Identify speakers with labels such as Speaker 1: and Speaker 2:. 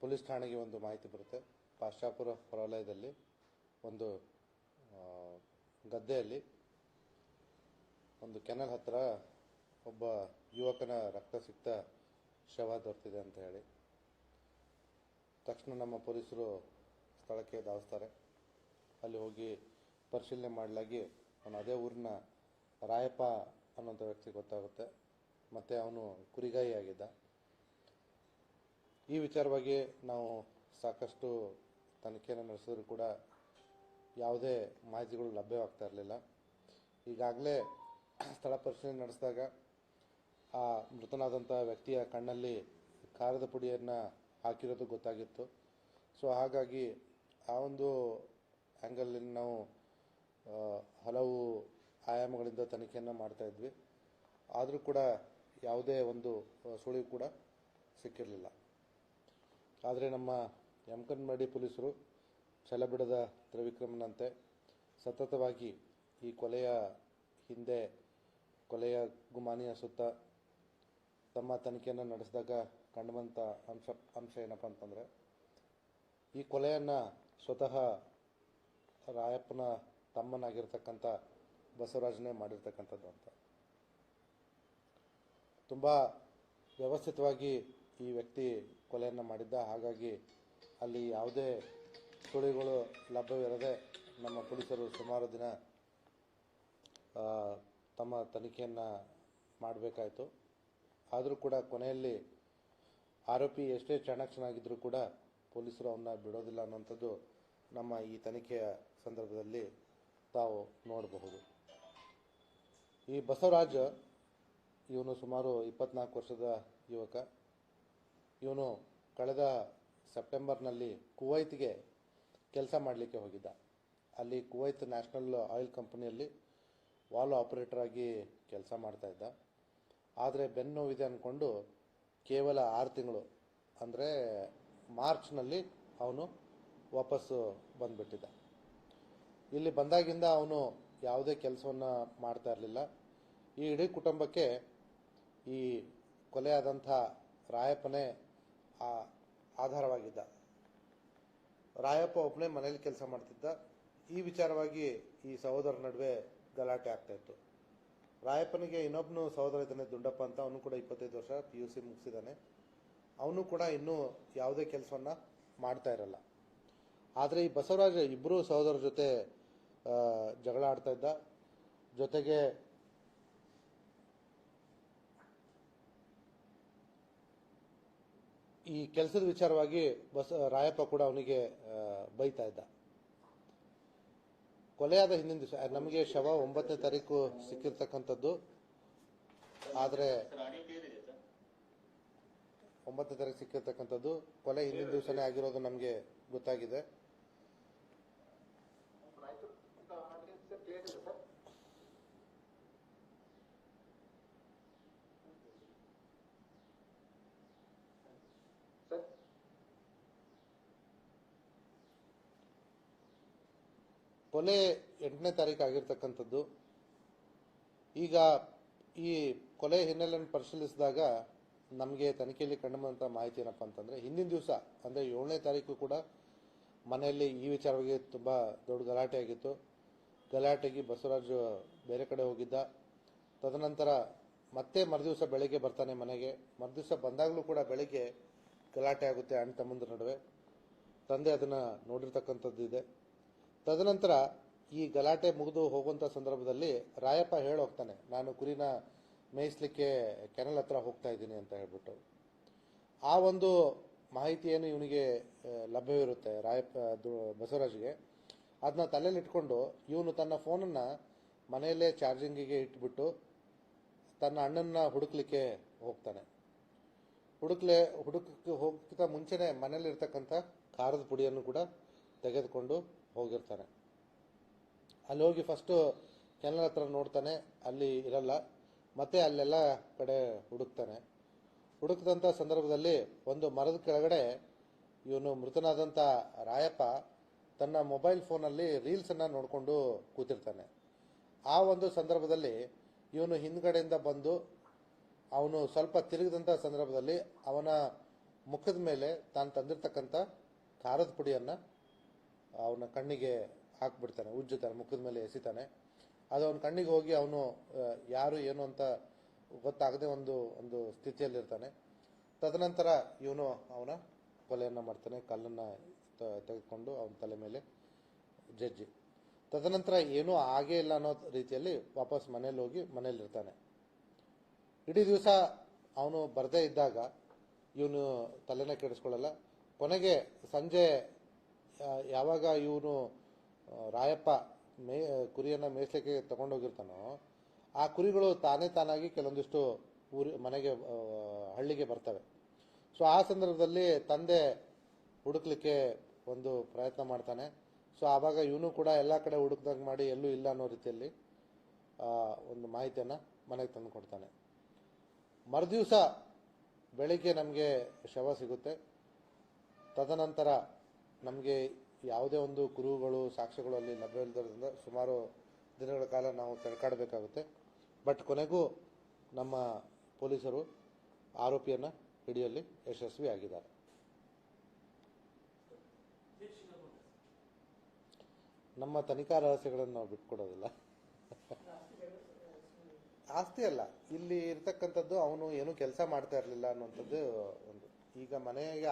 Speaker 1: Police ಠಾಣೆಗೆ ಒಂದು ಮಾಹಿತಿ ಬರುತ್ತೆ. ಪಾಶ್ಚಾಪುರ ಹೊರವಲಯದಲ್ಲಿ ಒಂದು ಗದ್ದೆಯಲ್ಲಿ ಒಂದು ಕೆನಲ್ ಹತ್ರ ಒಬ್ಬ ಯುವಕನ ರಕ್ತಸಿಕ್ತ ಶವ ದೊರೆತಿದೆ ಅಂತ ಹೇಳಿ ತಕ್ಷಣ ನಮ್ಮ ಪೊಲೀಸರು ಸ್ಥಳಕ್ಕೆ ಧಾವಿಸ್ತಾರೆ. ಅಲ್ಲಿ ಹೋಗಿ ಪರಿಶೀಲನೆ ಮಾಡಲಾಗಿ ಅವನು ಅದೇ ಊರಿನ ರಾಯಪ್ಪ ಅನ್ನೋಂಥ ವ್ಯಕ್ತಿ ಗೊತ್ತಾಗುತ್ತೆ. ಮತ್ತು ಅವನು ಕುರಿಗಾಯಿ ಆಗಿದ್ದ. ಈ ವಿಚಾರವಾಗಿ ನಾವು ಸಾಕಷ್ಟು ತನಿಖೆಯನ್ನು ನಡೆಸಿದ್ರು ಕೂಡ ಯಾವುದೇ ಮಾಹಿತಿಗಳು ಲಭ್ಯವಾಗ್ತಾ ಇರಲಿಲ್ಲ. ಈಗಾಗಲೇ ಸ್ಥಳ ಪರಿಶೀಲನೆ ನಡೆಸಿದಾಗ ಆ ಮೃತನಾದಂಥ ವ್ಯಕ್ತಿಯ ಕಣ್ಣಲ್ಲಿ ಖಾರದ ಪುಡಿಯನ್ನು ಹಾಕಿರೋದು ಗೊತ್ತಾಗಿತ್ತು. ಸೊ ಹಾಗಾಗಿ ಆ ಒಂದು ಆ್ಯಂಗಲಲ್ಲಿ ನಾವು ಹಲವು ಆಯಾಮಗಳಿಂದ ತನಿಖೆಯನ್ನು ಮಾಡ್ತಾ ಇದ್ವಿ. ಆದರೂ ಕೂಡ ಯಾವುದೇ ಒಂದು ಸುಳಿವು ಕೂಡ ಸಿಕ್ಕಿರಲಿಲ್ಲ. ಆದರೆ ನಮ್ಮ ಯಮಕನಮರಡಿ ಪೊಲೀಸರು ಛಲಬಿಡದ ತ್ರಿವಿಕ್ರಮನಂತೆ ಸತತವಾಗಿ ಈ ಕೊಲೆಯ ಹಿಂದೆ, ಕೊಲೆಯ ಗುಮಾನಿಯ ಸುತ್ತ ತಮ್ಮ ತನಿಖೆಯನ್ನು ನಡೆಸಿದಾಗ ಕಂಡುಬಂತ ಅಂಶ ಏನಪ್ಪ ಅಂತಂದರೆ, ಈ ಕೊಲೆಯನ್ನು ಸ್ವತಃ ರಾಯಪ್ಪನ ತಮ್ಮನಾಗಿರ್ತಕ್ಕಂಥ ಬಸವರಾಜನೇ ಮಾಡಿರ್ತಕ್ಕಂಥದ್ದು ಅಂತ. ತುಂಬ ವ್ಯವಸ್ಥಿತವಾಗಿ ಈ ವ್ಯಕ್ತಿ ಕೊಲೆಯನ್ನು ಮಾಡಿದ್ದ. ಹಾಗಾಗಿ ಅಲ್ಲಿ ಯಾವುದೇ ಸುಳಿವುಗಳು ಲಭ್ಯವಿರದೆ ನಮ್ಮ ಪೊಲೀಸರು ಸುಮಾರು ದಿನ ತಮ್ಮ ತನಿಖೆಯನ್ನು ಮಾಡಬೇಕಾಯಿತು. ಆದರೂ ಕೂಡ ಕೊನೆಯಲ್ಲಿ ಆರೋಪಿ ಎಷ್ಟೇ ಚಾಣಾಕ್ಷನಾಗಿದ್ದರೂ ಕೂಡ ಪೊಲೀಸರು ಅವನ್ನ ಬಿಡೋದಿಲ್ಲ ಅನ್ನೋಂಥದ್ದು ನಮ್ಮ ಈ ತನಿಖೆಯ ಸಂದರ್ಭದಲ್ಲಿ ತಾವು ನೋಡಬಹುದು. ಈ ಬಸವರಾಜ್ ಇವನು ಸುಮಾರು 24 ವರ್ಷದ ಯುವಕ. ಇವನು ಕಳೆದ ಸೆಪ್ಟೆಂಬರ್ನಲ್ಲಿ ಕುವೈತ್ಗೆ ಕೆಲಸ ಮಾಡಲಿಕ್ಕೆ ಹೋಗಿದ್ದ. ಅಲ್ಲಿ ಕುವೈತ್ ನ್ಯಾಷನಲ್ ಆಯಿಲ್ ಕಂಪನಿಯಲ್ಲಿ ವಾಲ್ ಆಪರೇಟರ್ ಆಗಿ ಕೆಲಸ ಮಾಡ್ತಾಯಿದ್ದ. ಆದರೆ ಬೆನ್ನು ನೋವಿದೆ ಅಂದ್ಕೊಂಡು ಕೇವಲ 6 ತಿಂಗಳು ಅಂದರೆ ಮಾರ್ಚ್ನಲ್ಲಿ ಅವನು ವಾಪಸ್ಸು ಬಂದುಬಿಟ್ಟಿದ್ದ. ಇಲ್ಲಿ ಬಂದಾಗಿಂದ ಅವನು ಯಾವುದೇ ಕೆಲಸವನ್ನು ಮಾಡ್ತಾ ಇರಲಿಲ್ಲ. ಈ ಇಡೀ ಕುಟುಂಬಕ್ಕೆ ಈ ಕೊಲೆಯಾದಂಥ ರಾಯಪ್ಪನೇ ಆಧಾರವಾಗಿದ್ದ. ರಾಯಪ್ಪ ಒಬ್ಬನೇ ಮನೇಲಿ ಕೆಲಸ ಮಾಡ್ತಿದ್ದ. ಈ ವಿಚಾರವಾಗಿ ಈ ಸಹೋದರರ ನಡುವೆ ಗಲಾಟೆ ಆಗ್ತಾಯಿತ್ತು. ರಾಯಪ್ಪನಿಗೆ ಇನ್ನೊಬ್ಬನು ಸಹೋದರ ಇದ್ದಾನೆ, ದುಂಡಪ್ಪ ಅಂತ. ಅವನು ಕೂಡ 25 ವರ್ಷ, PUC ಮುಗಿಸಿದ್ದಾನೆ. ಅವನು ಕೂಡ ಇನ್ನೂ ಯಾವುದೇ ಕೆಲಸವನ್ನು ಮಾಡ್ತಾ ಇರಲ್ಲ. ಆದರೆ ಈ ಬಸವರಾಜ ಇಬ್ಬರು ಸಹೋದರರ ಜೊತೆ ಜಗಳ ಆಡ್ತಾ ಇದ್ದ. ಜೊತೆಗೆ ಈ ಕೆಲಸದ ವಿಚಾರವಾಗಿ ರಾಯಪ್ಪ ಕೂಡ ಅವನಿಗೆ ಬೈತಾ ಇದ್ದ. ಕೊಲೆಯಾದ ಹಿಂದಿನ ದಿವಸ ನಮಗೆ ಶವ 9ನೇ ತಾರೀಕು ಸಿಕ್ಕಿರ್ತಕ್ಕಂಥದ್ದು. ಆದರೆ 9ನೇ ತಾರೀಕು ಸಿಕ್ಕಿರ್ತಕ್ಕಂಥದ್ದು ಕೊಲೆ ಹಿಂದಿನ ದಿವಸನೇ ಆಗಿರೋದು ನಮಗೆ ಗೊತ್ತಾಗಿದೆ. ಕೊಲೆ 8ನೇ ತಾರೀಕು ಆಗಿರ್ತಕ್ಕಂಥದ್ದು. ಈಗ ಈ ಕೊಲೆ ಹಿನ್ನೆಲೆಯನ್ನು ಪರಿಶೀಲಿಸಿದಾಗ ನಮಗೆ ತನಿಖೆಯಲ್ಲಿ ಕಂಡುಬಂದಂಥ ಮಾಹಿತಿ ಏನಪ್ಪ ಅಂತಂದರೆ, ಹಿಂದಿನ ದಿವಸ ಅಂದರೆ 7ನೇ ತಾರೀಕು ಕೂಡ ಮನೆಯಲ್ಲಿ ಈ ವಿಚಾರವಾಗಿ ತುಂಬ ದೊಡ್ಡ ಗಲಾಟೆ ಆಗಿತ್ತು. ಗಲಾಟೆಗೆ ಬಸವರಾಜು ಬೇರೆ ಕಡೆ ಹೋಗಿದ್ದ. ತದನಂತರ ಮತ್ತೆ ಮರುದಿವಸ ಬೆಳಗ್ಗೆ ಬರ್ತಾನೆ ಮನೆಗೆ. ಮರುದಿವಸ ಬಂದಾಗಲೂ ಕೂಡ ಬೆಳಗ್ಗೆ ಗಲಾಟೆ ಆಗುತ್ತೆ ಅಣ್ಣ ತಮ್ಮಂದ್ರ ನಡುವೆ. ತಂದೆ ಅದನ್ನು ನೋಡಿರ್ತಕ್ಕಂಥದ್ದು ಇದೆ. ತದನಂತರ ಈ ಗಲಾಟೆ ಮುಗಿದು ಹೋಗುವಂಥ ಸಂದರ್ಭದಲ್ಲಿ ರಾಯಪ್ಪ ಹೋಗ್ತಾನೆ, ನಾನು ಕುರಿನ ಮೇಯಿಸ್ಲಿಕ್ಕೆ ಕೆನಲ್ ಹತ್ರ ಹೋಗ್ತಾ ಇದ್ದೀನಿ ಅಂತ ಹೇಳ್ಬಿಟ್ಟು. ಆ ಒಂದು ಮಾಹಿತಿ ಏನು ಇವನಿಗೆ ಲಭ್ಯವಿರುತ್ತೆ ಬಸವರಾಜ್ಗೆ, ಅದನ್ನ ತಲೆಯಲ್ಲಿ ಇಟ್ಕೊಂಡು ಇವನು ತನ್ನ ಫೋನನ್ನು ಮನೆಯಲ್ಲೇ ಚಾರ್ಜಿಂಗಿಗೆ ಇಟ್ಬಿಟ್ಟು ತನ್ನ ಅಣ್ಣನ ಹುಡುಕ್ಲಿಕ್ಕೆ ಹೋಗ್ತಾನೆ. ಹುಡುಕಕ್ಕೆ ಹೋಗ್ತಾ ಮುಂಚೆನೆ ಮನೇಲಿರ್ತಕ್ಕಂಥ ಖಾರದ ಪುಡಿಯನ್ನು ಕೂಡ ತೆಗೆದುಕೊಂಡು ಹೋಗಿರ್ತಾನೆ. ಅಲ್ಲಿ ಹೋಗಿ ಫಸ್ಟು ಕೆನಲ್ ಹತ್ರ ನೋಡ್ತಾನೆ, ಅಲ್ಲಿ ಇರಲ್ಲ. ಮತ್ತೆ ಅಲ್ಲೆಲ್ಲ ಕಡೆ ಹುಡುಕ್ತಾನೆ. ಹುಡುಕದಂಥ ಸಂದರ್ಭದಲ್ಲಿ ಒಂದು ಮರದ ಕೆಳಗಡೆ ಇವನು ಮೃತನಾದಂಥ ರಾಯಪ್ಪ ತನ್ನ ಮೊಬೈಲ್ ಫೋನಲ್ಲಿ ರೀಲ್ಸನ್ನು ನೋಡಿಕೊಂಡು ಕೂತಿರ್ತಾನೆ. ಆ ಒಂದು ಸಂದರ್ಭದಲ್ಲಿ ಇವನು ಹಿಂದ್ಗಡೆಯಿಂದ ಬಂದು ಅವನು ಸ್ವಲ್ಪ ತಿರುಗಿದಂಥ ಸಂದರ್ಭದಲ್ಲಿ ಅವನ ಮುಖದ ಮೇಲೆ ತಾನು ತಂದಿರ್ತಕ್ಕಂಥ ಖಾರದ ಪುಡಿಯನ್ನು ಅವನ ಕಣ್ಣಿಗೆ ಹಾಕ್ಬಿಡ್ತಾನೆ, ಉಜ್ಜುತ್ತಾನೆ, ಮುಖದ ಮೇಲೆ ಎಸಿತಾನೆ. ಅದು ಅವನ ಕಣ್ಣಿಗೆ ಹೋಗಿ ಅವನು ಯಾರು ಏನು ಅಂತ ಗೊತ್ತಾಗದೆ ಒಂದು ಒಂದು ಸ್ಥಿತಿಯಲ್ಲಿರ್ತಾನೆ. ತದನಂತರ ಇವನು ಅವನ ಕೊಲೆಯನ್ನು ಮಾಡ್ತಾನೆ, ಕಲ್ಲನ್ನು ತೆಗೆದುಕೊಂಡು ಅವನ ತಲೆ ಮೇಲೆ ಜಜ್ಜಿ. ತದನಂತರ ಏನೂ ಆಗೇ ಇಲ್ಲ ಅನ್ನೋ ರೀತಿಯಲ್ಲಿ ವಾಪಸ್ ಮನೇಲಿ ಹೋಗಿ ಮನೇಲಿರ್ತಾನೆ. ಇಡೀ ದಿವಸ ಅವನು ಬರದೇ ಇದ್ದಾಗ ಇವನು ತಲೆನೇ ಕೆಡಿಸ್ಕೊಳ್ಳಲ್ಲ. ಕೊನೆಗೆ ಸಂಜೆ ಯಾವಾಗ ಇವನು ರಾಯಪ್ಪ ಕುರಿಯನ್ನು ಮೇಯಿಸ್ಲಿಕ್ಕೆ ತಗೊಂಡೋಗಿರ್ತಾನೋ, ಆ ಕುರಿಗಳು ತಾನಾಗಿ ಕೆಲವೊಂದಿಷ್ಟು ಮನೆಗೆ ಹಳ್ಳಿಗೆ ಬರ್ತವೆ. ಸೊ ಆ ಸಂದರ್ಭದಲ್ಲಿ ತಂದೆ ಹುಡುಕ್ಲಿಕ್ಕೆ ಒಂದು ಪ್ರಯತ್ನ ಮಾಡ್ತಾನೆ. ಸೊ ಆವಾಗ ಇವನು ಕೂಡ ಎಲ್ಲ ಕಡೆ ಹುಡುಕ್ದಂಗೆ ಮಾಡಿ ಎಲ್ಲೂ ಇಲ್ಲ ಅನ್ನೋ ರೀತಿಯಲ್ಲಿ ಒಂದು ಮಾಹಿತಿಯನ್ನು ಮನೆಗೆ ತಂದು ಕೊಡ್ತಾನೆ. ಮರುದಿವಸ ಬೆಳಿಗ್ಗೆ ನಮಗೆ ಶವ ಸಿಗುತ್ತೆ. ತದನಂತರ ನಮಗೆ ಯಾವುದೇ ಒಂದು ಕುರುಹುಗಳು ಸಾಕ್ಷ್ಯಗಳು ಅಲ್ಲಿ ಲಭ್ಯವಿಲ್ಲದ್ರಿಂದ ಸುಮಾರು ದಿನಗಳ ಕಾಲ ನಾವು ತಡ್ಕಾಡಬೇಕಾಗುತ್ತೆ. ಬಟ್ ಕೊನೆಗೂ ನಮ್ಮ ಪೊಲೀಸರು ಆರೋಪಿಯನ್ನು ಹಿಡಿಯುವಲ್ಲಿ ಯಶಸ್ವಿಯಾಗಿದ್ದಾರೆ. ನಮ್ಮ ತನಿಖಾ ರಹಸ್ಯಗಳನ್ನು ನಾವು ಬಿಟ್ಕೊಡೋದಿಲ್ಲ. ಆಸ್ತಿ ಅಲ್ಲ, ಇಲ್ಲಿ ಇರ್ತಕ್ಕಂಥದ್ದು ಅವನು ಏನು ಕೆಲಸ ಮಾಡ್ತಾ ಇರಲಿಲ್ಲ ಅನ್ನುವಂಥದ್ದು ಒಂದು. ಈಗ ಮನೆಗೆ